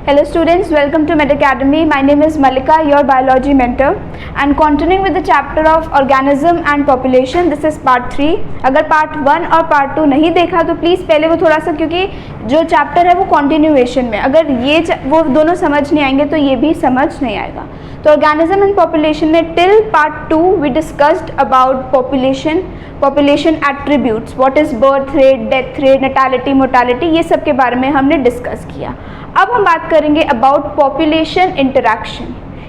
Hello students, welcome to Med Academy. My name is Malika, your biology mentor, and continuing with the chapter of organism and population. This is part 3. अगर part 1 और part 2 नहीं देखा तो please पहले वो थोड़ा सा, क्योंकि जो चैप्टर है वो continuation में, अगर ये वो दोनों समझ नहीं आएंगे तो ये भी समझ नहीं आएगा. तो organism and population में till part 2 we discussed about population attributes, what is birth rate, death rate, natality, mortality, ये सब के बारे में हमने डिस्कस किया. अब हम बात करेंगे अबाउट पॉपुलेशन इंटरैक्शन,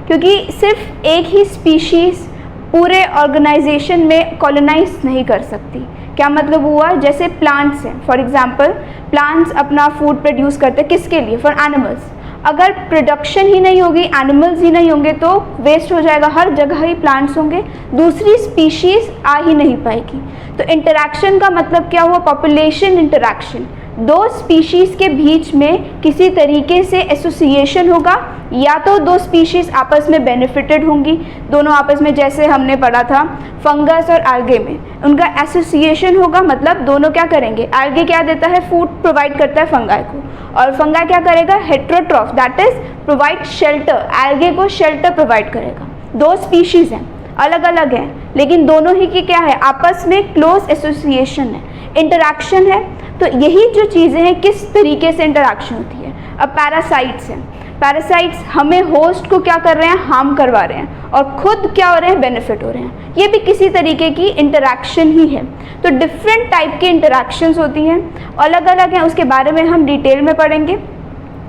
क्योंकि सिर्फ एक ही स्पीशीज़ पूरे ऑर्गेनाइजेशन में कॉलोनाइज नहीं कर सकती. क्या मतलब हुआ? जैसे प्लांट्स हैं, फॉर एग्जांपल प्लांट्स अपना फूड प्रोड्यूस करते हैं, किसके लिए? For animals. अगर प्रोडक्शन ही नहीं होगी, एनिमल्स ही नहीं होंगे तो वेस्ट हो जाएगा, हर जगह ही प्लांट्स होंगे, दूसरी स्पीशीज़ आ ही नहीं पाएगी. तो इंटरैक्शन का मतलब क्या हुआ? Population interaction. दो स्पीशीज़ के बीच में किसी तरीके से एसोसिएशन होगा, या तो दो स्पीशीज़ आपस में बेनिफिटेड होंगी, दोनों आपस में, जैसे हमने पढ़ा था फंगस और एल्गे में, उनका एसोसिएशन होगा, मतलब दोनों क्या करेंगे? एल्गे क्या देता है? फूड प्रोवाइड करता है फंगाई को, और फंगाई क्या करेगा? Heterotroph, that is provide shelter, algae को शेल्टर प्रोवाइड करेगा. दो स्पीशीज़ हैं, अलग अलग हैं, लेकिन दोनों ही की क्या है? आपस में क्लोज एसोसिएशन है, इंटरैक्शन है. तो यही जो चीज़ें हैं, किस तरीके से इंटरैक्शन होती है. अब पैरासाइट्स हैं, पैरासाइट्स हमें होस्ट को क्या कर रहे हैं? हार्म करवा रहे हैं, और खुद क्या हो रहे हैं? बेनिफिट हो रहे हैं. ये भी किसी तरीके की इंटरैक्शन ही है. तो डिफरेंट टाइप की इंटरैक्शंस होती हैं, अलग अलग हैं, उसके बारे में हम डिटेल में पढ़ेंगे,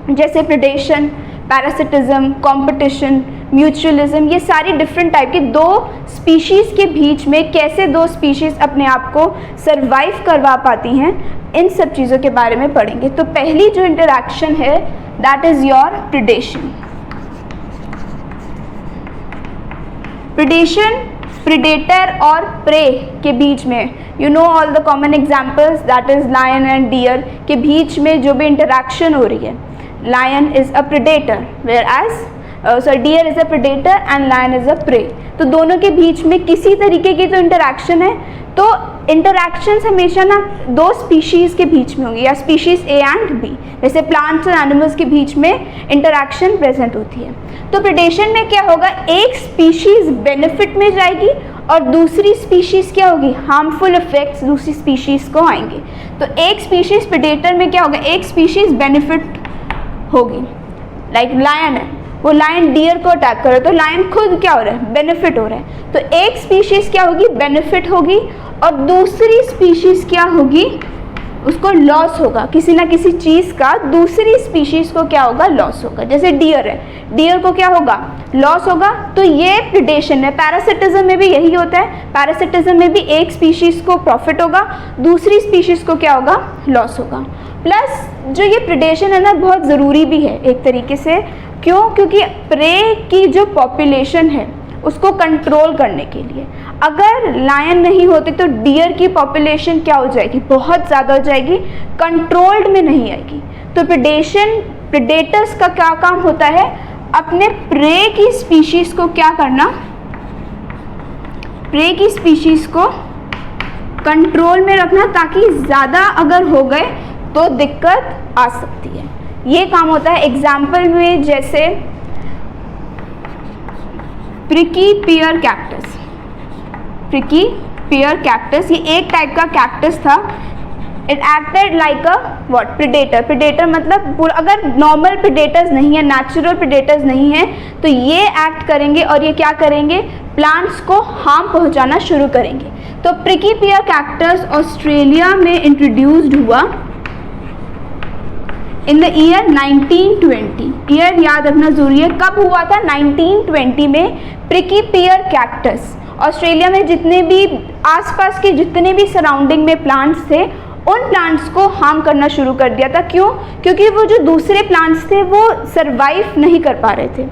जैसे प्रेडेशन, पैरासिटिज्म, कंपटीशन, म्यूचुअलिज्म. ये सारी डिफरेंट टाइप की दो स्पीशीज़ के बीच में कैसे दो स्पीशीज़ अपने आप को सरवाइव करवा पाती हैं, इन सब चीज़ों के बारे में पढ़ेंगे. तो पहली जो इंटरैक्शन है that is your predation. Predation predator और प्रे के बीच में, you know all the common examples, that is lion and deer के बीच में जो भी इंटरैक्शन हो रही है. Lion is a predator whereas deer is a predator and lion is a prey. तो दोनों के बीच में किसी तरीके की तो इंटरैक्शन है. तो इंटरैक्शंस हमेशा ना दो स्पीशीज़ के बीच में होंगी, या स्पीशीज़ ए एंड बी, जैसे प्लांट्स और एनिमल्स के बीच में इंटरैक्शन प्रेजेंट होती है. तो प्रेडेशन में क्या होगा? एक स्पीशीज़ बेनिफिट में जाएगी और दूसरी स्पीशीज़ क्या होगी? हार्मफुल इफेक्ट्स दूसरी स्पीशीज़ को आएंगे. तो एक स्पीशीज़ प्रेडेटर में क्या होगा? एक स्पीशीज़ बेनिफिट होगी, लाइक लायन है, वो लायन डियर को अटैक करे तो लायन खुद क्या हो रहा है? बेनिफिट हो रहा है. तो एक स्पीशीज़ क्या होगी? बेनिफिट होगी, और दूसरी स्पीशीज़ क्या होगी? उसको लॉस होगा, किसी ना किसी चीज़ का दूसरी स्पीशीज़ को क्या होगा? लॉस होगा. जैसे डियर है, डियर को क्या होगा? लॉस होगा. तो ये प्रेडेशन है. पैरासिटिज्म में भी यही होता है. पैरासिटिज्म में भी एक स्पीशीज़ को प्रॉफिट होगा, दूसरी स्पीशीज़ को क्या होगा? लॉस होगा. प्लस जो ये प्रेडेशन है ना, बहुत ज़रूरी भी है एक तरीके से. क्यों? क्योंकि प्रे की जो पॉपुलेशन है उसको कंट्रोल करने के लिए, अगर लायन नहीं होती तो डियर की पॉपुलेशन क्या हो जाएगी? बहुत ज़्यादा हो जाएगी, कंट्रोल्ड में नहीं आएगी. तो प्रेडेटर्स का क्या काम होता है? अपने प्रे की स्पीशीज़ को क्या करना? प्रे की स्पीशीज़ को कंट्रोल में रखना, ताकि ज़्यादा अगर हो गए तो दिक्कत आ सकती है. ये काम होता है. एग्जाम्पल में जैसे प्रिकी पियर कैक्टस. प्रिकी पियर कैक्टस ये एक टाइप का कैक्टस था. It acted like a what? Predator. Predator मतलब अगर नॉर्मल प्रेडेटर्स नहीं है, नेचुरल प्रेडेटर्स नहीं है, तो ये एक्ट करेंगे और ये क्या करेंगे? प्लांट्स को हार्म पहुंचाना शुरू करेंगे. तो प्रिकी पियर कैक्टस ऑस्ट्रेलिया में इंट्रोड्यूस्ड हुआ इन द ईयर 1920. ईयर याद रखना जरूरी है. कब हुआ था? 1920 में प्रिकी पियर कैक्टस ऑस्ट्रेलिया में जितने भी आसपास के जितने भी सराउंडिंग में प्लांट्स थे, उन प्लांट्स को हार्म करना शुरू कर दिया था. क्यों? क्योंकि वो जो दूसरे प्लांट्स थे वो सरवाइव नहीं कर पा रहे थे.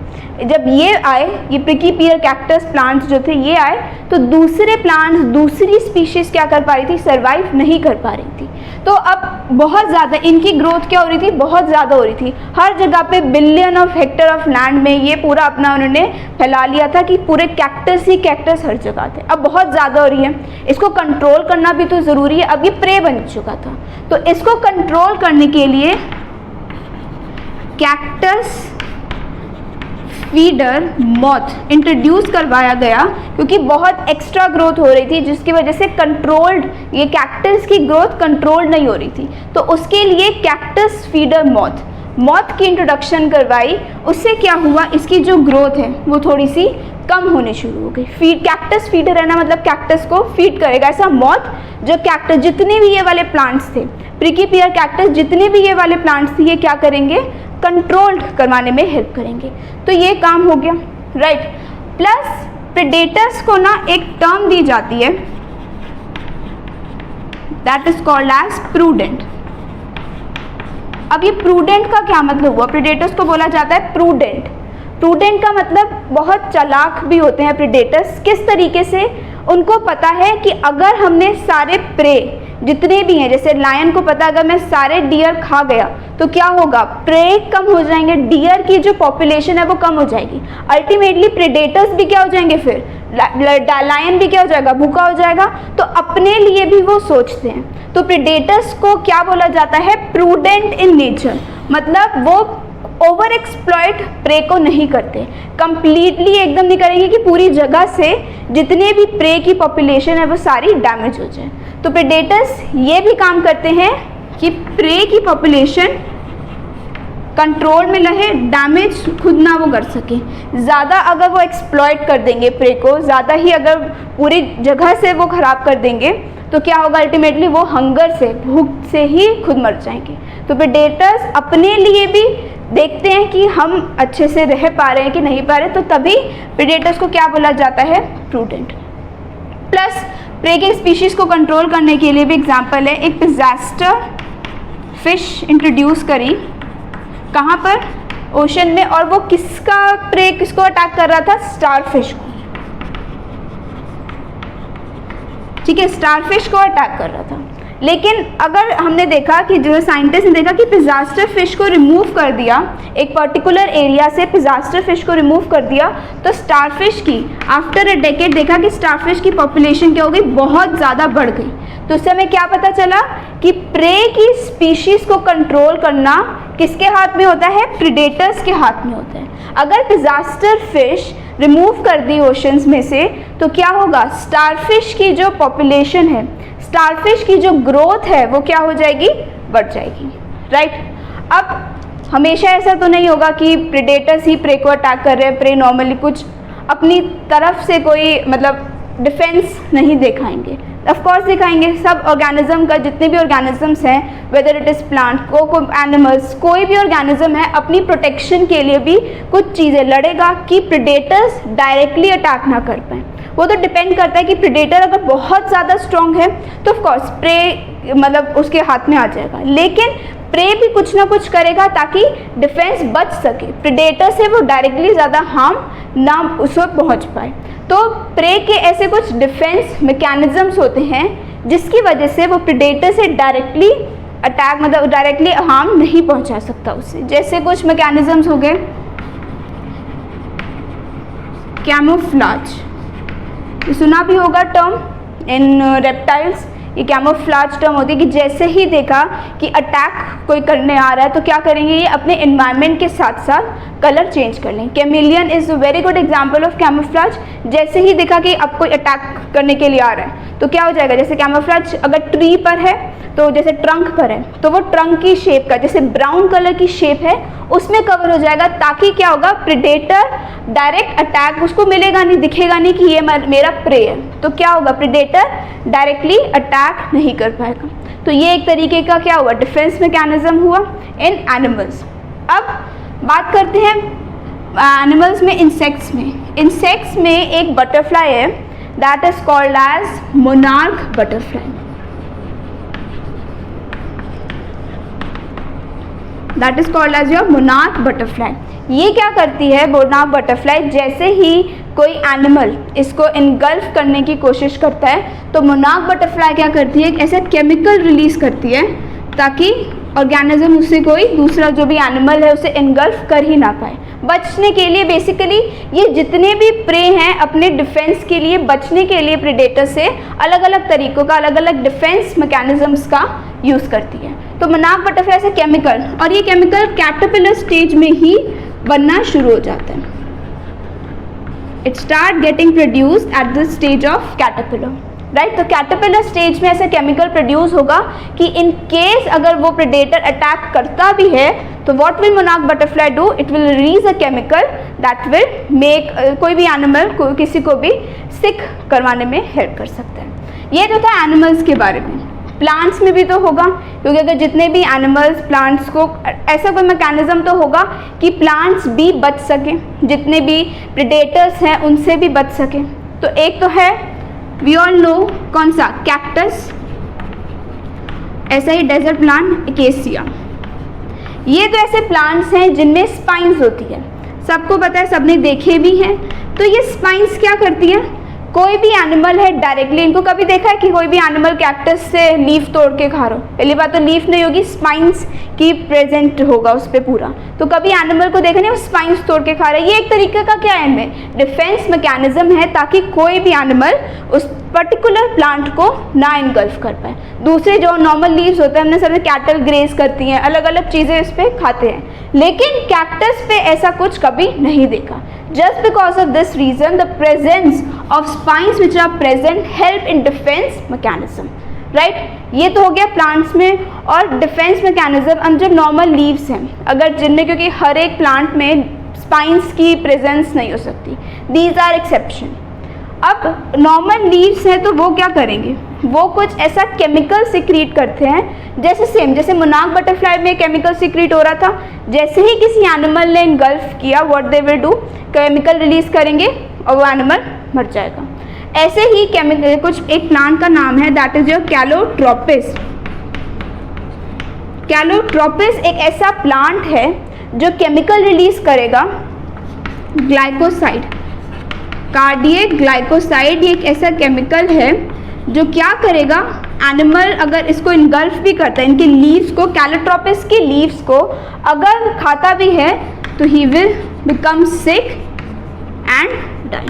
जब ये आए, ये प्रिकी पियर कैक्टस प्लांट्स जो थे ये आए, तो दूसरे प्लांट्स, दूसरी स्पीशीज़ क्या कर पा रही थी? सरवाइव नहीं कर पा रही थी. तो अब बहुत ज़्यादा इनकी ग्रोथ क्या हो रही थी? बहुत ज़्यादा हो रही थी. हर जगह पे billion of vector of land में ये पूरा अपना उन्होंने फैला लिया था कि पूरे कैक्टस ही कैक्टस हर जगह थे. अब बहुत ज़्यादा हो रही है, इसको कंट्रोल करना भी तो ज़रूरी है. अब ये प्रे बन चुका था, तो इसको कंट्रोल करने के लिए कैक्टस फीडर मॉथ इंट्रोड्यूस करवाया गया क्योंकि बहुत एक्स्ट्रा ग्रोथ हो रही थी, जिसकी वजह से कंट्रोल्ड ये कैक्टस की ग्रोथ कंट्रोल्ड नहीं हो रही थी, तो उसके लिए कैक्टस फीडर मॉथ की इंट्रोडक्शन करवाई। उससे क्या हुआ, इसकी जो ग्रोथ है वो थोड़ी सी कम होने शुरू हो गई। कैक्टस फीडर है ना, मतलब कैक्टस को फीड करेगा ऐसा मॉथ, जो कैक्टस जितने भी ये वाले प्लांट्स थे, प्रिकीपियर कैक्टस जितने भी ये वाले प्लांट्स थे, ये क्या करेंगे, कंट्रोल्ड करवाने में हेल्प करेंगे। तो ये काम हो गया, राइट। प्लस प्रेडेटर्स को ना एक टर्म दी जाती है, that is called as prudent. अब ये प्रूडेंट का क्या मतलब हुआ, प्रेडेटर्स को बोला जाता है प्रूडेंट। प्रूडेंट का मतलब बहुत चालाक भी होते हैं प्रेडेटर्स। किस तरीके से, उनको पता है कि अगर हमने सारे प्रे जितने भी हैं, जैसे लायन को पता है अगर मैं सारे डियर खा गया तो क्या होगा, प्रे कम हो जाएंगे, डियर की जो पॉपुलेशन है वो कम हो जाएगी, अल्टीमेटली प्रेडेटर्स भी क्या हो जाएंगे, फिर लायन भी क्या हो जाएगा, भूखा हो जाएगा। तो अपने लिए भी वो सोचते हैं। तो प्रेडेटर्स को क्या बोला जाता है, प्रूडेंट इन नेचर, मतलब वो ओवर एक्सप्लॉइट प्रे को नहीं करते, कंप्लीटली एकदम नहीं करेंगे कि पूरी जगह से जितने भी प्रे की पॉपुलेशन है वो सारी डैमेज हो जाए। तो प्रेडेटर्स ये भी काम करते हैं कि प्रे की पॉपुलेशन कंट्रोल में रहे, डैमेज खुद ना वो कर सके। ज़्यादा अगर वो एक्सप्लॉइट कर देंगे प्रे को, ज़्यादा ही अगर पूरी जगह से वो ख़राब कर देंगे तो क्या होगा, अल्टीमेटली वो हंगर से, भूख से ही खुद मर जाएंगे। तो प्रेडेटर्स अपने लिए भी देखते हैं कि हम अच्छे से रह पा रहे हैं कि नहीं पा रहे, तो तभी प्रेडेटर्स को क्या बोला जाता है, प्रूडेंट। प्लस प्रे के स्पीशीज़ को कंट्रोल करने के लिए भी एग्जाम्पल है, एक पिज़ास्टर फिश इंट्रोड्यूस करी, कहाँ पर, ओशन में, और वो किसका प्रे, किसको अटैक कर रहा था, स्टारफिश को, ठीक है, स्टारफिश को अटैक कर रहा था। लेकिन अगर हमने देखा कि जो साइंटिस्ट ने देखा कि पिज़ास्टर फिश को रिमूव कर दिया, एक पर्टिकुलर एरिया से पिज़ास्टर फिश को रिमूव कर दिया, तो स्टारफिश की आफ्टर अ डेकेड देखा कि स्टारफिश की पॉपुलेशन क्या हो गई, बहुत ज़्यादा बढ़ गई। तो उस समय क्या पता चला कि प्रे की स्पीशीज़ को कंट्रोल करना किसके हाथ में होता है, प्रेडेटर्स के हाथ में होता है। अगर पिज़ास्टर फिश रिमूव कर दी ओशंस में से तो क्या होगा, स्टारफिश की जो पॉपुलेशन है, स्टारफिश की जो ग्रोथ है वो क्या हो जाएगी, बढ़ जाएगी, राइट। अब हमेशा ऐसा तो नहीं होगा कि प्रेडेटर्स ही प्रे को अटैक कर रहे हैं, प्रे नॉर्मली कुछ अपनी तरफ से कोई मतलब डिफेंस नहीं दिखाएंगे, ऑफ कोर्स दिखाएंगे। सब ऑर्गेनिज्म का, जितने भी ऑर्गेनिजम्स हैं, वेदर इट इज़ प्लांट को एनिमल्स, कोई भी ऑर्गेनिज्म है, अपनी प्रोटेक्शन के लिए भी कुछ चीज़ें लड़ेगा कि प्रेडेटर्स डायरेक्टली अटैक ना कर पाएँ। वो तो डिपेंड करता है कि प्रेडेटर अगर बहुत ज़्यादा स्ट्रॉन्ग है तो ऑफ कोर्स प्रे मतलब उसके हाथ में आ जाएगा, लेकिन प्रे भी कुछ ना कुछ करेगा ताकि डिफेंस बच सके, प्रेडेटर से वो डायरेक्टली ज़्यादा हार्म ना उसको पहुंच पाए। तो प्रे के ऐसे कुछ डिफेंस मैकेनिज्म्स होते हैं जिसकी वजह से वो प्रेडेटर से डायरेक्टली अटैक मतलब डायरेक्टली हार्म नहीं पहुंचा सकता उससे। जैसे कुछ मैकेनिज्म्स हो गए, कैमोफ्लाज, सुना भी होगा टर्म इन रेप्टाइल्स। ये कैमोफ्लाज टर्म होती है कि जैसे ही देखा कि अटैक कोई करने आ रहा है तो क्या करेंगे, ये अपने एनवायरनमेंट के साथ साथ कलर चेंज कर लेंगे। Chameleon is a very good example of camouflage. जैसे ही देखा कि अब कोई अटैक करने के लिए आ रहा है तो क्या हो जाएगा, जैसे कैमोफ्लाज अगर ट्री पर है तो जैसे ट्रंक पर है तो वो ट्रंक की शेप का, जैसे ब्राउन कलर की शेप है उसमें कवर हो जाएगा, ताकि क्या होगा, प्रेडेटर डायरेक्ट अटैक उसको मिलेगा नहीं, दिखेगा नहीं कि ये मेरा प्रे है, तो क्या होगा, प्रेडेटर डायरेक्टली अटैक नहीं कर पाएगा। तो ये एक तरीके का क्या हुआ, डिफेंस मैकेनिज्म हुआ इन एनिमल्स। अब बात करते हैं एनिमल्स में, इंसेक्ट्स में। इंसेक्ट्स में एक बटरफ्लाई है, that is called as monarch butterfly. That is called as your monarch butterfly. ये क्या करती है मोनार्क बटरफ्लाई, जैसे ही कोई एनिमल इसको इनगल्फ करने की कोशिश करता है तो मोनार्क बटरफ्लाई क्या करती है, एक ऐसा केमिकल रिलीज करती है ताकि ऑर्गेनिज्म उससे कोई दूसरा जो भी एनिमल है उसे इनगल्फ कर ही ना पाए, बचने के लिए। बेसिकली ये जितने भी प्रे हैं अपने डिफेंस के लिए, बचने के लिए प्रेडेटर से अलग अलग तरीकों का, अलग अलग डिफेंस मैकेनिज्म्स का यूज़ करती है। तो मोनार्क बटरफ्लाई से केमिकल, और ये केमिकल कैटरपिलर स्टेज में ही बनना शुरू हो जाता है. It start getting produced at the stage of caterpillar, right. तो कैटरपिलर स्टेज में ऐसा केमिकल प्रोड्यूस होगा कि इन केस अगर वो प्रेडेटर अटैक करता भी है तो what will monarch butterfly do, it will release a chemical that will make कोई भी एनिमल किसी को भी सिक करवाने में हेल्प कर सकता है. ये जो था एनिमल्स के बारे में. प्लांट्स में भी तो होगा, क्योंकि अगर जितने भी एनिमल्स प्लांट्स को ऐसा कोई मैकेनिज्म तो होगा कि प्लांट्स भी बच सकें, जितने भी प्रेडेटर्स हैं उनसे भी बच सकें. तो एक तो है वी ऑल नो कौन सा, कैक्टस, ऐसा ही डेजर्ट प्लांट एकेसिया. ये तो ऐसे प्लांट्स हैं जिनमें स्पाइंस होती है, सबको पता है, सबने देखे भी हैं. तो ये स्पाइंस क्या करती हैं, कोई भी एनिमल है डायरेक्टली, इनको कभी देखा है कि कोई भी एनिमल कैक्टस से लीफ तोड़ के खा रहा हो? पहली बात तो लीफ नहीं होगी, स्पाइंस की प्रेजेंट होगा उस पर पूरा. तो कभी एनिमल को देखा नहीं वो स्पाइंस तोड़ के खा रहा है. ये एक तरीके का क्या है, इनमें डिफेंस मैकेनिज्म है ताकि कोई भी एनिमल उस पर्टिकुलर प्लांट को ना इनगल्फ कर पाए. दूसरे जो नॉर्मल लीव्स होते हैं, हमने सबने कैटल ग्रेज करती हैं, अलग अलग चीज़ें इस पर खाते हैं, लेकिन कैक्टस पे ऐसा कुछ कभी नहीं देखा. Just because of this reason, the presence of spines which are present help in defense mechanism, right? ये तो हो गया प्लांट्स में. और डिफेंस मैकेनिज्म हम जब नॉर्मल लीव्स हैं अगर जिनमें, क्योंकि हर एक प्लांट में स्पाइंस की प्रेजेंस नहीं हो सकती, दीज आर एक्सेप्शन. अब नॉर्मल लीव्स हैं तो वो क्या करेंगे, वो कुछ ऐसा केमिकल सिक्रीट करते हैं, जैसे सेम जैसे मोनार्क बटरफ्लाई में केमिकल सिक्रीट हो रहा था, जैसे ही किसी एनिमल ने इनगल्फ किया what they will do, chemical release करेंगे और वो एनिमल मर जाएगा. ऐसे ही केमिकल कुछ एक प्लांट का नाम है that is your Calotropis. Calotropis एक ऐसा प्लांट है जो केमिकल रिलीज करेगा ग्लाइकोसाइड, कार्डियक ग्लाइकोसाइड. ये एक ऐसा केमिकल है जो क्या करेगा, एनिमल अगर इसको इनगल्फ भी करता है, इनके लीव्स को, कैलोट्रोपिस की लीव्स को अगर खाता भी है तो he will become sick and die.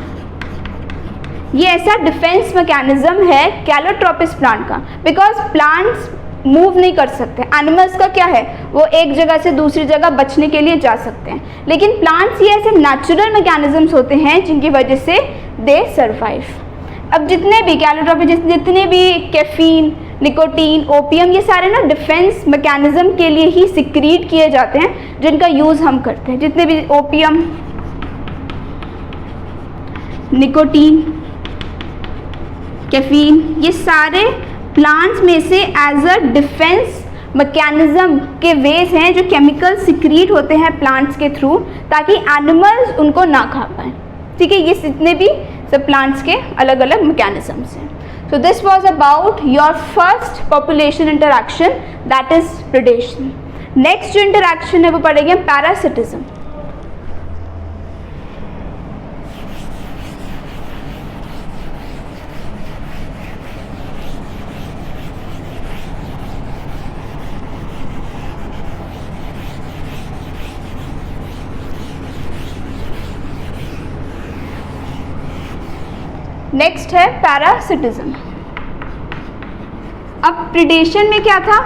ये ऐसा डिफेंस मैकेनिज्म है कैलोट्रोपिस प्लांट का, बिकॉज प्लांट्स मूव नहीं कर सकते. एनिमल्स का क्या है, वो एक जगह से दूसरी जगह बचने के लिए जा सकते हैं, लेकिन प्लांट्स ये ऐसे नेचुरल मैकेनिज्म्स होते हैं जिनकी वजह से दे सर्वाइव. अब जितने भी कैलोट्रोपिस, जितने भी कैफीन, निकोटीन, ओपियम, ये सारे ना डिफेंस मैकेनिज्म के लिए ही सिक्रीट किए जाते हैं जिनका यूज़ हम करते हैं. जितने भी ओपियम, निकोटीन, कैफीन, ये सारे प्लांट्स में से एज अ डिफेंस मैकेनिज्म के वेज हैं जो केमिकल सिक्रीट होते हैं प्लांट्स के थ्रू ताकि एनिमल्स उनको ना खा पाएँ. ठीक है, ये जितने भी सब प्लांट्स के अलग अलग मैकेनिज्म्स हैं. So this was about your first population interaction that is predation. Next जो इंटरैक्शन है वो पढ़ेंगे पैरासिटिज्म. नेक्स्ट है पैरासिटिज्म. अब प्रीडेशन में क्या था,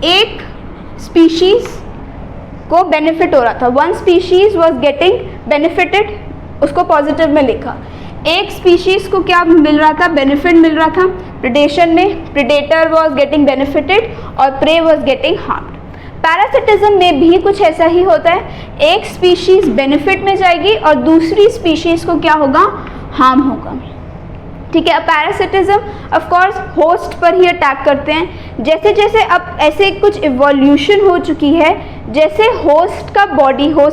एक स्पीशीज को बेनिफिट हो रहा था, one species was getting benefited, उसको पॉजिटिव में लिखा. एक स्पीशीज को क्या मिल रहा था, बेनिफिट मिल रहा था प्रीडेशन में, प्रीडेटर वाज गेटिंग बेनिफिटेड और prey was getting harmed. Parasitism में भी कुछ ऐसा ही होता है, एक स्पीशीज बेनिफिट में जाएगी और दूसरी स्पीशीज को क्या होगा, हार्म होगा. ठीक है, पैरासिटिज्म ऑफ कोर्स होस्ट पर ही अटैक करते हैं. जैसे जैसे अब ऐसे कुछ इवोल्यूशन हो चुकी है, जैसे होस्ट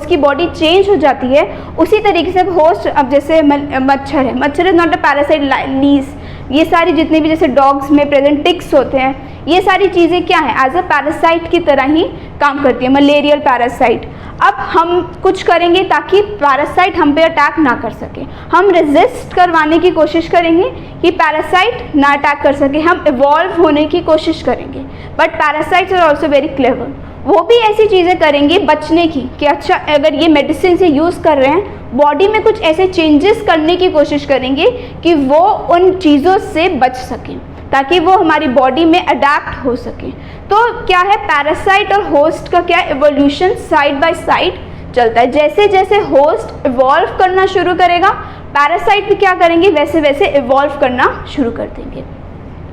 की बॉडी चेंज हो जाती है, उसी तरीके से अब होस्ट, अब जैसे मच्छर है, मच्छर is not a parasite, lease, ये सारी जितने भी जैसे डॉग्स में प्रेजेंट टिक्स होते हैं, ये सारी चीज़ें क्या है, एज अ पैरासाइट की तरह ही काम करती है, मलेरियल पैरासाइट. अब हम कुछ करेंगे ताकि पैरासाइट हम पे अटैक ना कर सके, हम रेजिस्ट करवाने की कोशिश करेंगे कि पैरासाइट ना अटैक कर सके, हम इवॉल्व होने की कोशिश करेंगे. But parasites are also very clever, वो भी ऐसी चीज़ें करेंगे बचने की कि अच्छा अगर ये मेडिसिन से यूज़ कर रहे हैं, बॉडी में कुछ ऐसे चेंजेस करने की कोशिश करेंगे कि वो उन चीज़ों से बच सकें ताकि वो हमारी बॉडी में अडेप्ट हो सके। तो क्या है, पैरासाइट और होस्ट का क्या इवोल्यूशन साइड बाय साइड चलता है। जैसे जैसे होस्ट इवॉल्व करना शुरू करेगा, पैरासाइट भी क्या करेंगे, वैसे वैसे इवॉल्व करना शुरू कर देंगे,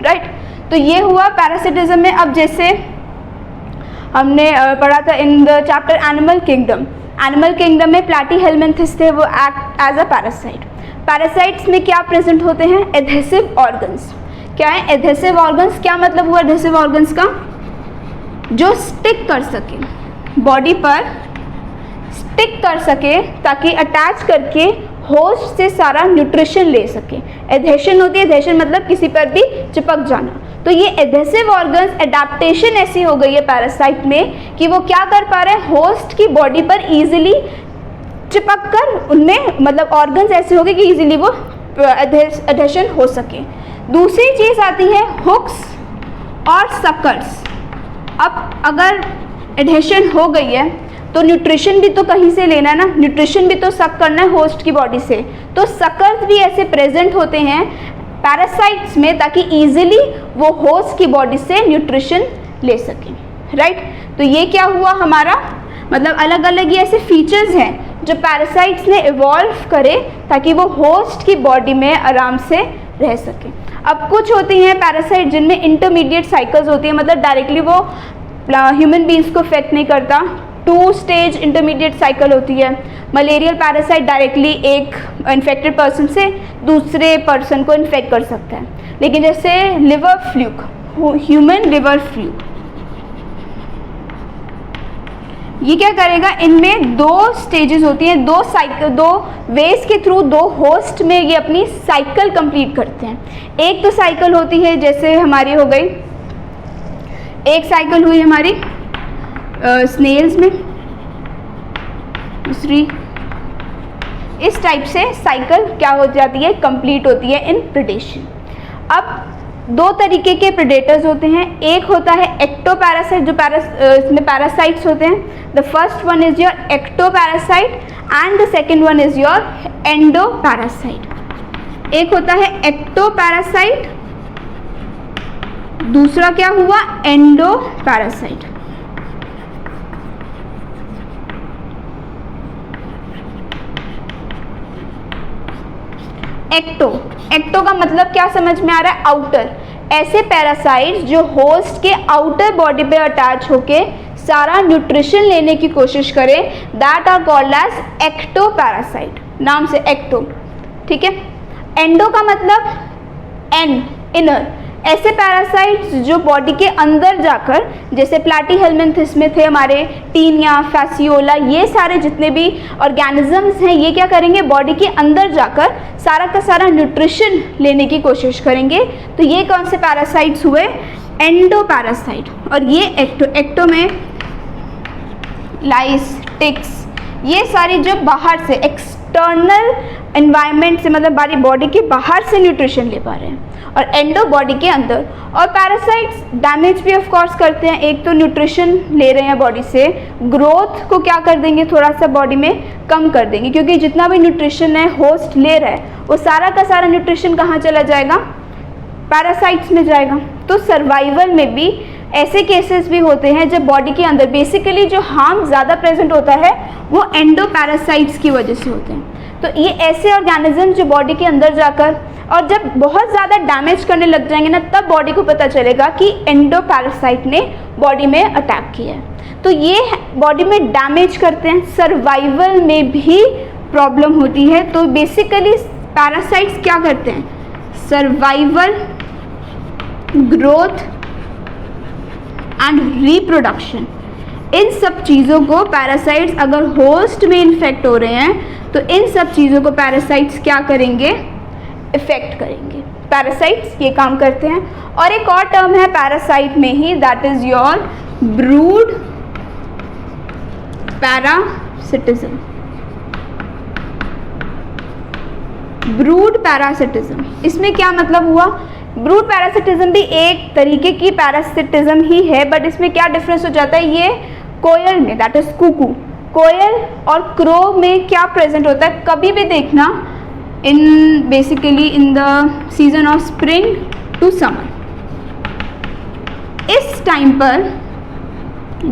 राइट। तो ये हुआ पैरासिटिज्म में। अब जैसे हमने पढ़ा था in the chapter animal kingdom, animal kingdom में प्लैटीहेल्मिन्थस थे, वो act as a parasite. Parasites में क्या प्रेजेंट होते हैं, एडहेसिव ऑर्गन्स। क्या है एडहेसिव ऑर्गन्स, क्या मतलब हुआ एडहेसिव ऑर्गन्स का, जो स्टिक कर सके बॉडी पर, स्टिक कर सके ताकि अटैच करके होस्ट से सारा न्यूट्रिशन ले सके। एडहेशन होती है, एडहेशन मतलब किसी पर भी चिपक जाना। तो ये एडहेसिव ऑर्गन्स एडेप्टेशन ऐसी हो गई है पैरासाइट में कि वो क्या कर पा रहे हैं, होस्ट की बॉडी पर इजीली चिपक कर उनमें मतलब ऑर्गन्स ऐसे हो गए कि इजीली वो एडहेशन हो सके। दूसरी चीज़ आती है हुक्स और सकर्स। अब अगर एडहेशन हो गई है तो न्यूट्रिशन भी तो कहीं से लेना है ना, न्यूट्रिशन भी तो सक करना है होस्ट की बॉडी से। तो सकर्स भी ऐसे प्रेजेंट होते हैं पैरासाइट्स में ताकि इजीली वो होस्ट की बॉडी से न्यूट्रिशन ले सकें, राइट। तो ये क्या हुआ हमारा, मतलब अलग अलग ये ऐसे फीचर्स हैं जो पैरासाइट्स ने इवॉल्व करे ताकि वो होस्ट की बॉडी में आराम से रह सके। अब कुछ होती हैं पैरासाइट जिनमें इंटरमीडिएट साइकिल्स होती है, मतलब डायरेक्टली वो ह्यूमन बींग्स को इफेक्ट नहीं करता, 2 स्टेज इंटरमीडिएट साइकिल होती है। मलेरियल पैरासाइट डायरेक्टली एक इन्फेक्टेड पर्सन से दूसरे पर्सन को इन्फेक्ट कर सकता है। लेकिन जैसे liver fluke, human liver fluke, ये क्या करेगा, इनमें 2 स्टेजेस होती हैं, 2 साइकिल, 2 वेज के थ्रू 2 होस्ट में ये अपनी साइकिल कंप्लीट करते हैं। एक तो साइकिल होती है जैसे हमारी हो गई, एक साइकिल हुई हमारी स्नेल्स में, दूसरी इस टाइप से साइकिल क्या हो जाती है, कंप्लीट होती है इन प्रेडेशन। अब 2 तरीके के प्रेडेटर्स होते हैं, एक होता है एक्टोपैरासाइट जो इसमें पैरासाइट्स होते हैं। The first one is your ectoparasite and the second one is your endoparasite. एक होता है एक्टोपैरासाइट, दूसरा क्या हुआ एंडोपैरासाइट। एक्टो का मतलब क्या समझ में आ रहा है, आउटर। ऐसे पैरासाइट्स जो होस्ट के आउटर बॉडी पे अटैच होके सारा न्यूट्रिशन लेने की कोशिश करें, that are called as ecto parasite, नाम से एक्टो, ठीक है। एंडो का मतलब एन, इनर। ऐसे पैरासाइट्स जो बॉडी के अंदर जाकर, जैसे प्लैटीहेल्मिन्थस में थे हमारे टीनिया, फैसियोला, ये सारे जितने भी ऑर्गेनिजम्स हैं ये क्या करेंगे, बॉडी के अंदर जाकर सारा का सारा न्यूट्रिशन लेने की कोशिश करेंगे। तो ये कौन से पैरासाइट्स हुए, एंडोपैरासाइट। और ये एक्टो में लाइस, टिक्स, ये सारी जो बाहर से एक्सटर्नल एनवायरनमेंट से, मतलब हमारी बॉडी के बाहर से न्यूट्रिशन ले पा रहे हैं, और एंडो बॉडी के अंदर। और पैरासाइट्स डैमेज भी ऑफ कोर्स करते हैं, एक तो न्यूट्रिशन ले रहे हैं बॉडी से, ग्रोथ को क्या कर देंगे, थोड़ा सा बॉडी में कम कर देंगे, क्योंकि जितना भी न्यूट्रिशन है होस्ट ले रहा है वो सारा का सारा न्यूट्रिशन कहाँ चला जाएगा, पैरासाइट्स में जाएगा। तो सर्वाइवल में भी ऐसे केसेस भी होते हैं जब बॉडी के अंदर बेसिकली जो हार्म ज़्यादा प्रेजेंट होता है वो एंडोपैरासाइट्स की वजह से होते हैं। तो ये ऐसे ऑर्गेनिज्म जो बॉडी के अंदर जाकर, और जब बहुत ज़्यादा डैमेज करने लग जाएंगे ना, तब बॉडी को पता चलेगा कि एंडोपैरासाइट ने बॉडी में अटैक किया है। तो ये बॉडी में डैमेज करते हैं, सर्वाइवल में भी प्रॉब्लम होती है। तो बेसिकली पैरासाइट्स क्या करते हैं, सर्वाइवल, ग्रोथ एंड रिप्रोडक्शन, इन सब चीज़ों को पैरासाइट्स अगर होस्ट में इन्फेक्ट हो रहे हैं तो इन सब चीज़ों को पैरासाइट्स क्या करेंगे, इफेक्ट करेंगे। पैरासाइट्स ये काम करते हैं। और एक और टर्म है पैरासाइट में ही, that is your brood parasitism. Brood parasitism, इसमें क्या मतलब हुआ, ब्रूड पैरासिटिज्म भी एक तरीके की पैरासिटिज्म ही है, बट इसमें क्या डिफरेंस हो जाता है, ये कोयल में, दैट इज कुकू, कोयल और क्रो में क्या प्रेजेंट होता है, कभी भी देखना in basically in the season of spring to summer, इस टाइम पर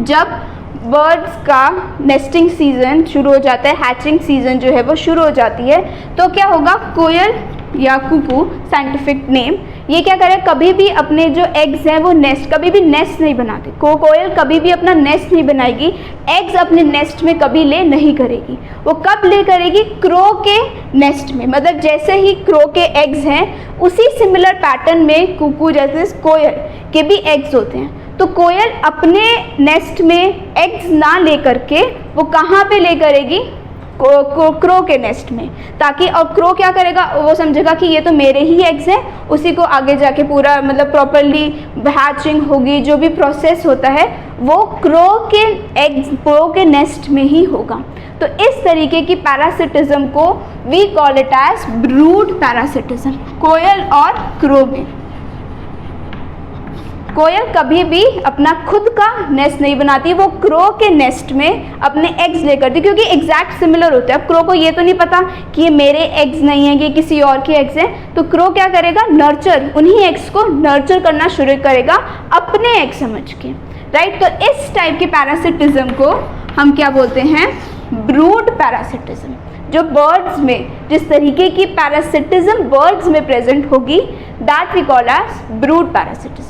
जब बर्ड्स का नेस्टिंग सीजन शुरू हो जाता है, हैचिंग सीजन जो है वो शुरू हो जाती है, तो क्या होगा, कोयल या कुकू साइंटिफिक नेम, ये क्या करे, कभी भी अपने जो एग्स हैं वो नेस्ट, कभी भी नेस्ट नहीं बनाते। कोयल कभी भी अपना नेस्ट नहीं बनाएगी, एग्स अपने नेस्ट में कभी ले नहीं करेगी। वो कब ले करेगी, क्रो के नेस्ट में, मतलब जैसे ही क्रो के एग्स हैं उसी सिमिलर पैटर्न में कुकू जैसे कोयल के भी एग्स होते हैं। तो कोयल अपने नेस्ट में एग्स ना ले करके वो कहाँ पे ले करेगी, क्रो के नेस्ट में, ताकि और क्रो क्या करेगा, वो समझेगा कि ये तो मेरे ही एग्स हैं, उसी को आगे जाके पूरा मतलब प्रॉपरली हैचिंग होगी, जो भी प्रोसेस होता है वो क्रो के एग्स, क्रो के नेस्ट में ही होगा। तो इस तरीके की पैरासिटिज्म को we call it as brood parasitism. कोयल और क्रो में, कोयल कभी भी अपना खुद का नेस्ट नहीं बनाती, वो क्रो के नेस्ट में अपने एग्स लेकर दी, क्योंकि एग्जैक्ट सिमिलर होते हैं। अब क्रो को ये तो नहीं पता कि ये मेरे एग्स नहीं हैं, ये किसी और के एग्स हैं, तो क्रो क्या करेगा, नर्चर, उन्हीं एग्स को नर्चर करना शुरू करेगा अपने एग समझ के, राइट। तो इस टाइप के पैरासिटिज्म को हम क्या बोलते हैं, ब्रूड पैरासिटिज्म। जो बर्ड्स में जिस तरीके की पैरासिटिज्म बर्ड्स में प्रेजेंट होगी, that we call as brood parasitism,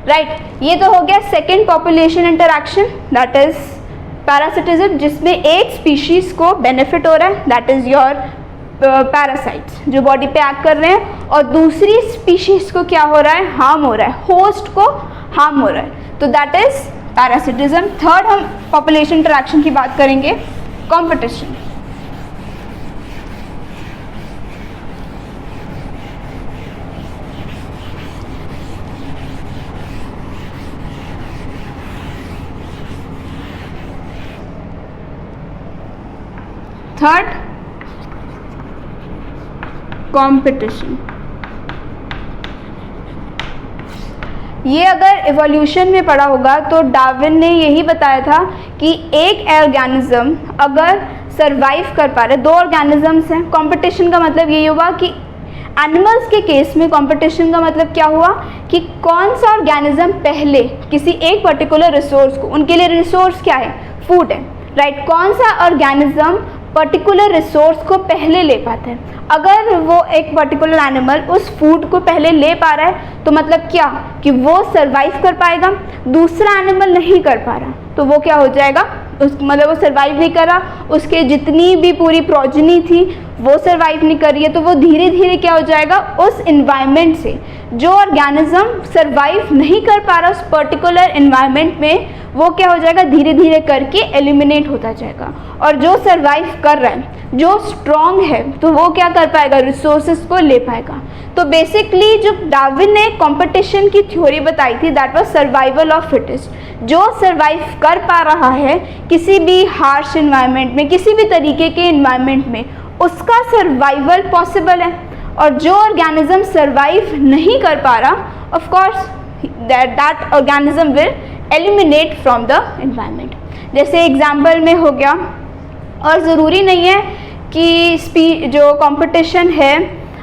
right. ये तो हो गया second population interaction, that is parasitism, जिसमें एक स्पीशीज को बेनिफिट हो रहा है, दैट इज योर पैरासाइट्स जो बॉडी पे एक्ट कर रहे हैं, और दूसरी स्पीशीज को क्या हो रहा है, हार्म हो रहा है, होस्ट को हार्म हो रहा है, तो दैट इज पैरासिटिज्म। थर्ड हम पॉपुलेशन इंटरैक्शन की बात करेंगे, कॉम्पिटिशन। Third, competition. ये अगर इवोल्यूशन में पढ़ा होगा तो डार्विन ने यही बताया था कि एक ऑर्गेनिज्म अगर सरवाइव कर पा रहे, दो ऑर्गेनिजम्स हैं, कंपटीशन का मतलब यही हुआ कि एनिमल्स के केस में कंपटीशन का मतलब क्या हुआ कि कौन सा ऑर्गेनिज्म पहले किसी एक पर्टिकुलर रिसोर्स को, उनके लिए रिसोर्स क्या है, फूड है, राइट, कौन सा ऑर्गेनिज्म पर्टिकुलर रिसोर्स को पहले ले पाता है। अगर वो एक पर्टिकुलर एनिमल उस फूड को पहले ले पा रहा है तो मतलब क्या कि वो सरवाइव कर पाएगा, दूसरा एनिमल नहीं कर पा रहा तो वो क्या हो जाएगा, उस मतलब वो सरवाइव नहीं कर रहा, उसके जितनी भी पूरी प्रोजनी थी वो सरवाइव नहीं कर रही है, तो वो धीरे धीरे क्या हो जाएगा, उस इन्वायरमेंट से जो ऑर्गेनिज्म सरवाइव नहीं कर पा रहा उस पर्टिकुलर इन्वायरमेंट में, वो क्या हो जाएगा, धीरे धीरे करके एलिमिनेट होता जाएगा। और जो सरवाइव कर रहा है, जो स्ट्रॉन्ग है, तो वो क्या कर पाएगा, रिसोर्सेज को ले पाएगा। तो बेसिकली जो डार्विन ने कंपटीशन की थ्योरी बताई थी, that was survival of fittest. जो सरवाइव कर पा रहा है किसी भी हार्श इन्वायरमेंट में, किसी भी तरीके के इन्वायरमेंट में, उसका सर्वाइवल पॉसिबल है। और जो ऑर्गेनिज्म सरवाइव नहीं कर पा रहा, of course that organism will eliminate from the environment. जैसे एग्जाम्पल में हो गया, और ज़रूरी नहीं है कि जो कंपटीशन है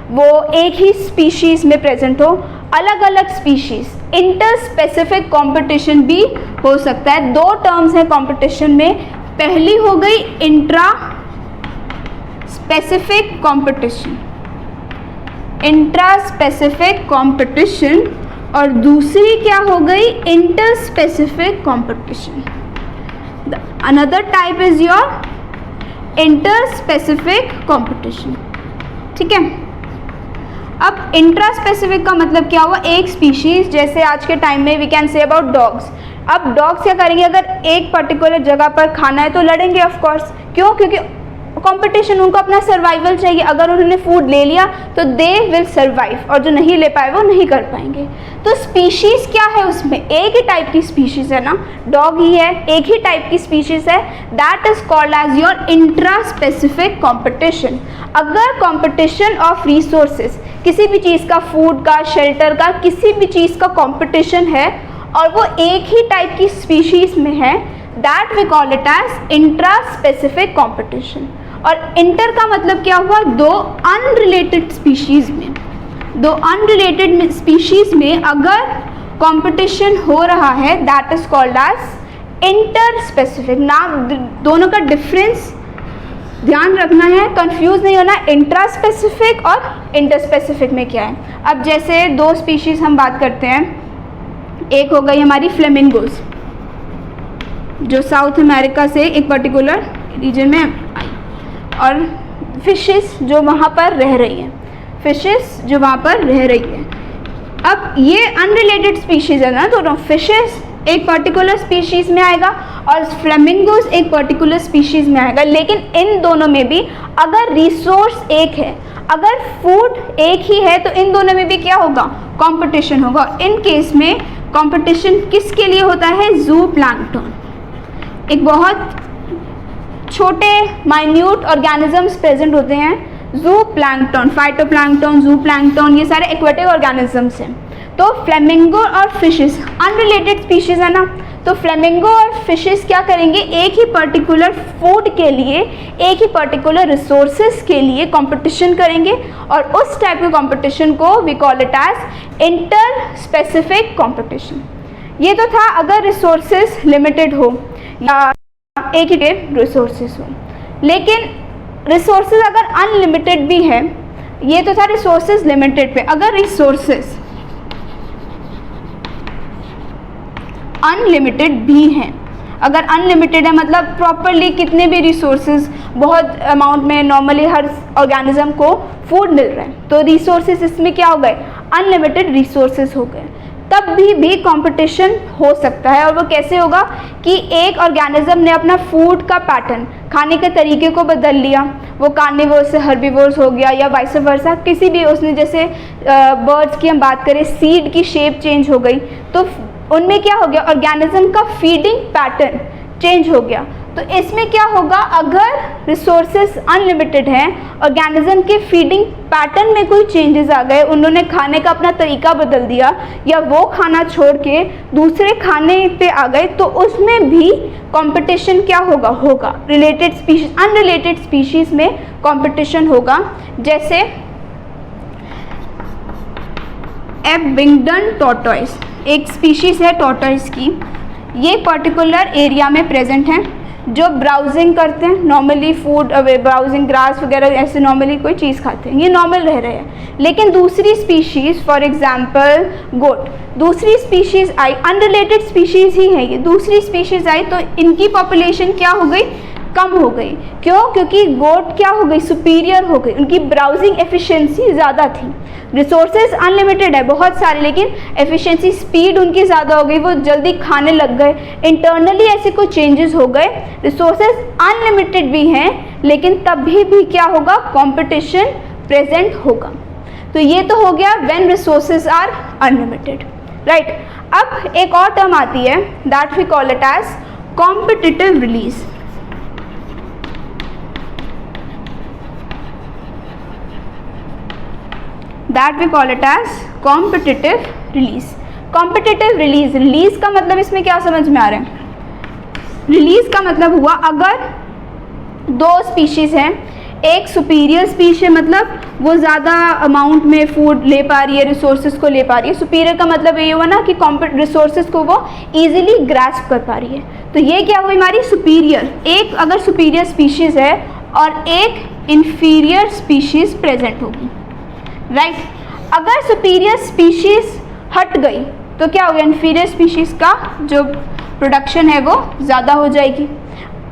वो एक ही स्पीशीज़ में प्रेजेंट हो, अलग अलग स्पीशीज़, इंटर स्पेसिफिक कंपटीशन भी हो सकता है। दो टर्म्स हैं कंपटीशन में, पहली हो गई intra specific competition, intra specific competition, और दूसरी क्या हो गई, inter specific competition. Another type is your inter specific competition, ठीक है। अब इंट्रा स्पेसिफिक का मतलब क्या हुआ, एक स्पीशीज, जैसे आज के टाइम में we can say about dogs. अब डॉग्स क्या करेंगे, अगर एक पर्टिकुलर जगह पर खाना है तो लड़ेंगे ऑफ कोर्स, क्यों, क्योंकि कंपटीशन, उनको अपना सर्वाइवल चाहिए। अगर उन्होंने फूड ले लिया तो दे विल सर्वाइव, और जो नहीं ले पाए वो नहीं कर पाएंगे। तो स्पीशीज क्या है, उसमें एक ही टाइप की स्पीशीज है ना, डॉग ही है, एक ही टाइप की स्पीशीज है, that is called as your intra specific competition. अगर कंपटीशन ऑफ रिसोर्सेज, किसी भी चीज़ का, फूड का, शेल्टर का, किसी भी चीज़ का कंपटीशन है और वो एक ही टाइप की स्पीशीज में है, that we call it as intra specific competition. और इंटर का मतलब क्या हुआ, दो अनरिलेटेड स्पीशीज में, दो अनरिलेटेड स्पीशीज में अगर कंपटीशन हो रहा है, that is called as inter specific. नाम दोनों का डिफरेंस ध्यान रखना है, कंफ्यूज नहीं होना, इंट्रा स्पेसिफिक और इंटर स्पेसिफिक में क्या है। अब जैसे दो स्पीशीज हम बात करते हैं, एक हो गई हमारी फ्लेमिंगोज जो साउथ अमेरिका से एक पर्टिकुलर रीजन में आई, और फिशेस जो वहाँ पर रह रही हैं, फिशेस जो वहाँ पर रह रही है। अब ये अनरिलेटेड स्पीशीज है ना दोनों, फिशेस एक पर्टिकुलर स्पीशीज़ में आएगा और फ्लेमिंगोज एक पर्टिकुलर स्पीशीज़ में आएगा, लेकिन इन दोनों में भी अगर रिसोर्स एक है, अगर फूड एक ही है, तो इन दोनों में भी क्या होगा, कंपटीशन होगा। इन केस में कंपटीशन किसके लिए होता है, ज़ूप्लैंक्टन, एक बहुत छोटे माइन्यूट ऑर्गेनिजम्स प्रेजेंट होते हैं, ज़ूप्लैंक्टन, फाइटोप्लैंक्टन, ज़ूप्लैंक्टन, ये सारे एक्वेटिक ऑर्गेनिजम्स हैं। तो फ्लेमिंगो और फिशेस अनरिलेटेड स्पीशीज़ है ना, तो फ्लेमिंगो और फिशेस क्या करेंगे, एक ही पर्टिकुलर फूड के लिए, एक ही पर्टिकुलर रिसोर्सेज के लिए कंपटीशन करेंगे, और उस टाइप के कंपटीशन को we call it as inter specific competition. ये तो था अगर रिसोर्सेज लिमिटेड हो या एक ही रिसोर्सेज हो, लेकिन रिसोर्सेज अगर अनलिमिटेड भी है, ये तो था रिसोर्सेज लिमिटेड पे, अगर रिसोर्सेज अनलिमिटेड भी हैं, अगर अनलिमिटेड है मतलब प्रॉपरली कितने भी रिसोर्सेज बहुत अमाउंट में नॉर्मली हर ऑर्गेनिज्म को फूड मिल रहा है, तो रिसोर्सेज इसमें क्या हो गए, अनलिमिटेड रिसोर्सेज हो गए, तब भी कंपटीशन हो सकता है। और वो कैसे होगा कि एक ऑर्गेनिज्म ने अपना फूड का पैटर्न, खाने के तरीके को बदल लिया, वो कार्निवोर्स से हर्बीवोर्स हो गया या वाइस वर्सा, किसी भी उसने जैसे बर्ड्स की हम बात करें, सीड की शेप चेंज हो गई, तो उनमें क्या हो गया, ऑर्गेनिज्म का फीडिंग पैटर्न चेंज हो गया। तो इसमें क्या होगा, अगर रिसोर्सेज अनलिमिटेड हैं, ऑर्गेनिज्म के फीडिंग पैटर्न में कोई चेंजेस आ गए, उन्होंने खाने का अपना तरीका बदल दिया या वो खाना छोड़ के दूसरे खाने पे आ गए, तो उसमें भी कंपटीशन क्या होगा, रिलेटेड स्पीशीज, अनरिलेटेड स्पीशीज में कंपटीशन होगा। जैसे एबिंगडन टॉर्टॉइस एक स्पीशीज़ है टॉर्टॉइस की, ये पर्टिकुलर एरिया में प्रेजेंट हैं, जो ब्राउजिंग करते हैं, नॉर्मली फूड ब्राउजिंग ग्रास वगैरह ऐसे नॉर्मली कोई चीज़ खाते हैं, ये नॉर्मल रह रहे हैं। लेकिन दूसरी स्पीशीज़ फॉर एग्जांपल गोट, दूसरी स्पीशीज़ आई, अनरिलेटेड स्पीशीज़ ही है ये, दूसरी स्पीशीज़ आई तो इनकी पॉपुलेशन क्या हो गई, कम हो गई। क्यों, क्योंकि गोट क्या हो गई, सुपीरियर हो गई, उनकी ब्राउजिंग एफिशिएंसी ज़्यादा थी। रिसोर्सेज अनलिमिटेड है बहुत सारे, लेकिन एफिशिएंसी स्पीड उनकी ज़्यादा हो गई, वो जल्दी खाने लग गए, इंटरनली ऐसे कुछ चेंजेस हो गए। रिसोर्सेज अनलिमिटेड भी हैं, लेकिन तभी भी क्या होगा, कंपटीशन प्रेजेंट होगा। तो ये तो हो गया when resources are unlimited, right. अब एक और टर्म आती है, that we call it as competitive release. That we call it as competitive release. Competitive release, release का मतलब इसमें क्या समझ में आ रहा है, रिलीज का मतलब हुआ अगर दो स्पीशीज हैं, एक सुपीरियर स्पीशीज है, मतलब वो ज़्यादा अमाउंट में फूड ले पा रही है, रिसोर्सेज को ले पा रही है। सुपीरियर का मतलब ये हुआ ना कि रिसोर्सेज को वो इजीली ग्रास्प कर पा रही है, तो ये क्या हुई हमारी सुपीरियर। एक अगर सुपीरियर स्पीशीज है और एक इन्फीरियर स्पीशीज प्रेजेंट होगी, राइट। अगर सुपीरियर स्पीशीज हट गई तो क्या हो गया, इन्फीरियर स्पीशीज का जो प्रोडक्शन है वो ज़्यादा हो जाएगी।